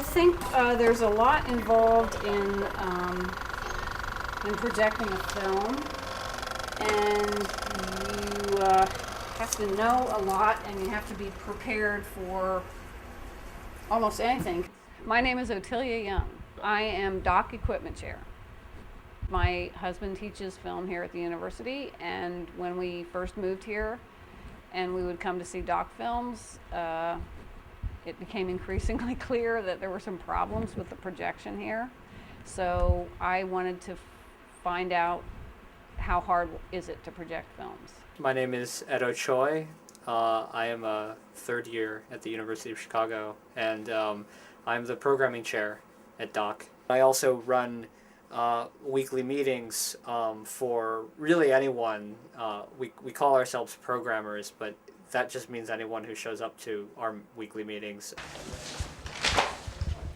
think there's a lot involved in projecting a film, and you have to know a lot, and you have to be prepared for almost anything. My name is Otilia Young. I am doc equipment chair. My husband teaches film here at the university, and when we first moved here and we would come to see doc films, it became increasingly clear that there were some problems with the projection here. So I wanted to find out how hard is it to project films. My name is Edo Choi. I am a third year at the University of Chicago, and I'm the programming chair at DOC. I also run weekly meetings for really anyone. We call ourselves programmers, but that just means anyone who shows up to our weekly meetings.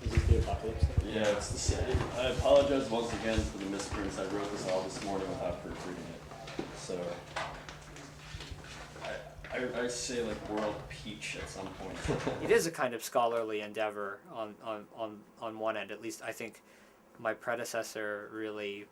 Is it the apocalypse? Yeah, it's the same. I apologize once again for the misprints. I wrote this all this morning without proofreading it. So I say like world peach at some point. It is a kind of scholarly endeavor on one end. At least I think my predecessor really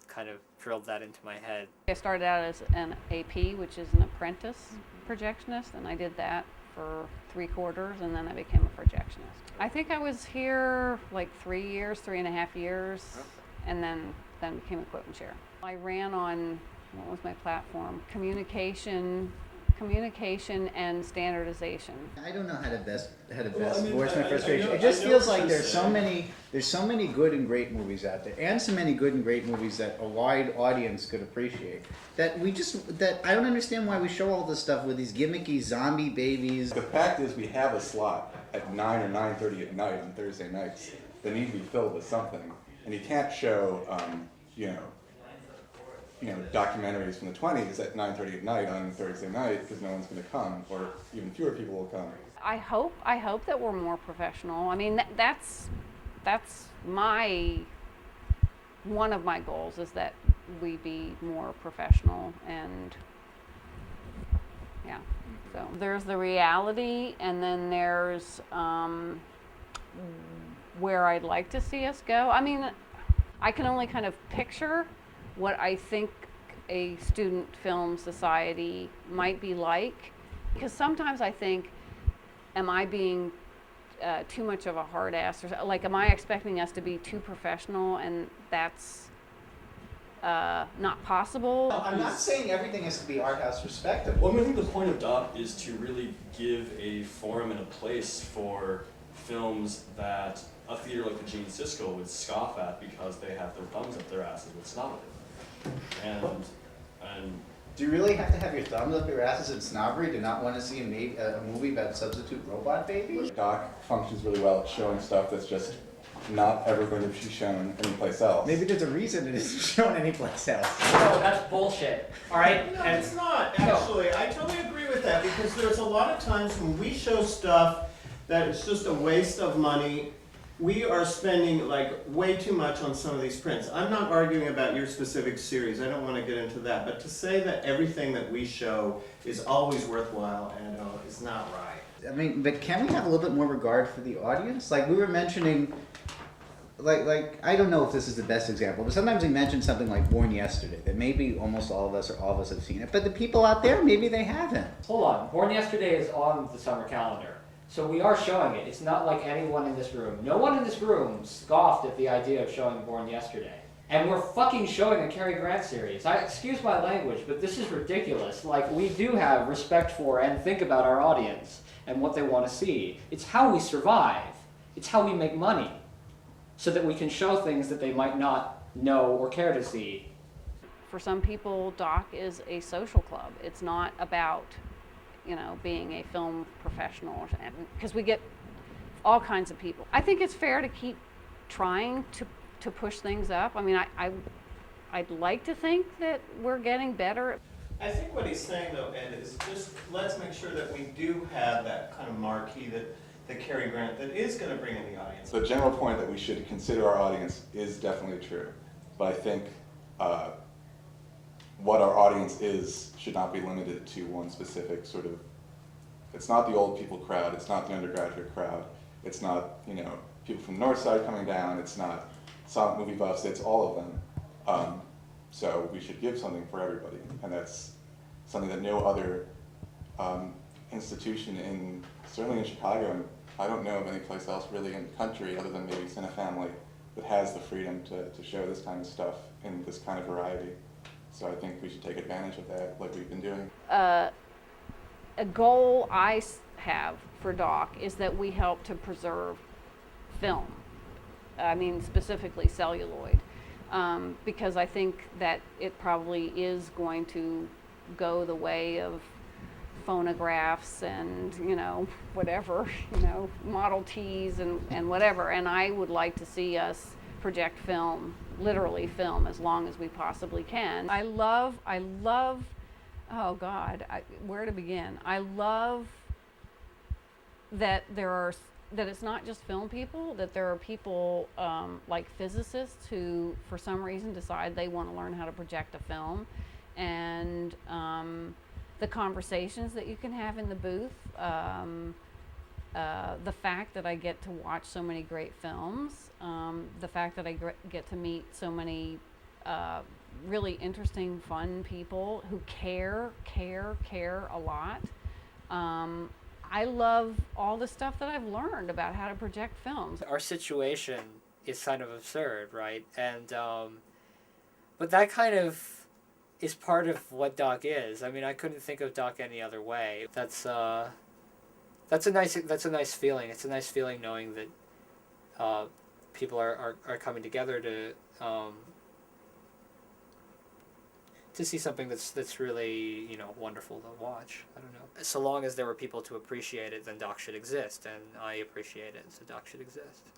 kind of drilled that into my head. I started out as an AP, which is an apprentice projectionist, and I did that for 3/4, and then I became a projectionist. I think I was here like 3.5 years, and then became equipment chair. I ran on, what was my platform? Communication and standardization. I don't know how to best voice my frustration. It just feels like there's so many good and great movies out there, and so many good and great movies that a wide audience could appreciate. That I don't understand why we show all this stuff with these gimmicky zombie babies. The fact is, we have a slot at 9 or 9:30 at night on Thursday nights that need to be filled with something, and you can't show, documentaries from the 20s at 9:30 at night on Thursday night because no one's going to come, or even fewer people will come. I hope that we're more professional. I mean, that's one of my goals, is that we be more professional. And yeah, so there's the reality, and then there's where I'd like to see us go. I mean, I can only kind of picture what I think a student film society might be like, because sometimes I think, am I being too much of a hard ass, or like, am I expecting us to be too professional, and that's not possible? No, I'm not saying everything has to be art house respectable. Well, I think the point of DOC is to really give a forum and a place for films that a theater like the Gene Siskel would scoff at because they have their thumbs up their asses with snobbery. And do you really have to have your thumbs up your asses in snobbery to not want to see a movie about substitute robot babies? DOC functions really well at showing stuff that's just not ever going to be shown anyplace else. Maybe there's a reason it isn't shown anyplace else. No, that's bullshit. All right? No, it's not, actually. No. I totally agree with that, because there's a lot of times when we show stuff that is just a waste of money. We are spending like way too much on some of these prints. I'm not arguing about your specific series. I don't want to get into that. But to say that everything that we show is always worthwhile and is not right. I mean, but can we have a little bit more regard for the audience? Like we were mentioning, like I don't know if this is the best example, but sometimes we mention something like Born Yesterday, that maybe almost all of us or all of us have seen it, but the people out there, maybe they haven't. Hold on. Born Yesterday is on the summer calendar. So we are showing it. It's not like anyone in this room. No one in this room scoffed at the idea of showing Born Yesterday. And we're fucking showing a Cary Grant series. Excuse my language, but this is ridiculous. Like, we do have respect for and think about our audience and what they want to see. It's how we survive. It's how we make money, so that we can show things that they might not know or care to see. For some people, DOC is a social club. It's not about, being a film professional, because we get all kinds of people. I think it's fair to keep trying to push things up. I mean, I'd like to think that we're getting better. I think what he's saying, though, Ed, is just let's make sure that we do have that kind of marquee that Cary Grant that is going to bring in the audience. The general point that we should consider our audience is definitely true, but I think what our audience is should not be limited to one specific sort of, it's not the old people crowd, it's not the undergraduate crowd. It's not, you know, people from the north side coming down, it's not silent movie buffs, it's all of them. So we should give something for everybody, and that's something that no other institution certainly in Chicago, and I don't know of any place else really in the country other than maybe Cinefamily, that has the freedom to show this kind of stuff in this kind of variety. So I think we should take advantage of that like we've been doing. A goal I have for Doc is that we help to preserve film. I mean, specifically celluloid, because I think that it probably is going to go the way of phonographs and, you know, whatever, you know, Model Ts and whatever. And I would like to see us project film, literally film, as long as we possibly can. I love, oh God, where to begin? I love that that it's not just film people, that there are people like physicists who, for some reason, decide they want to learn how to project a film, and the conversations that you can have in the booth, the fact that I get to watch so many great films, the fact that I get to meet so many really interesting, fun people who care a lot. I love all the stuff that I've learned about how to project films. Our situation is kind of absurd, right? And but that kind of is part of what Doc is. I mean, I couldn't think of Doc any other way. That's a nice feeling. It's a nice feeling knowing that people are coming together to see something that's really, you know, wonderful to watch. I don't know. So long as there were people to appreciate it, then Doc should exist, and I appreciate it, so Doc should exist.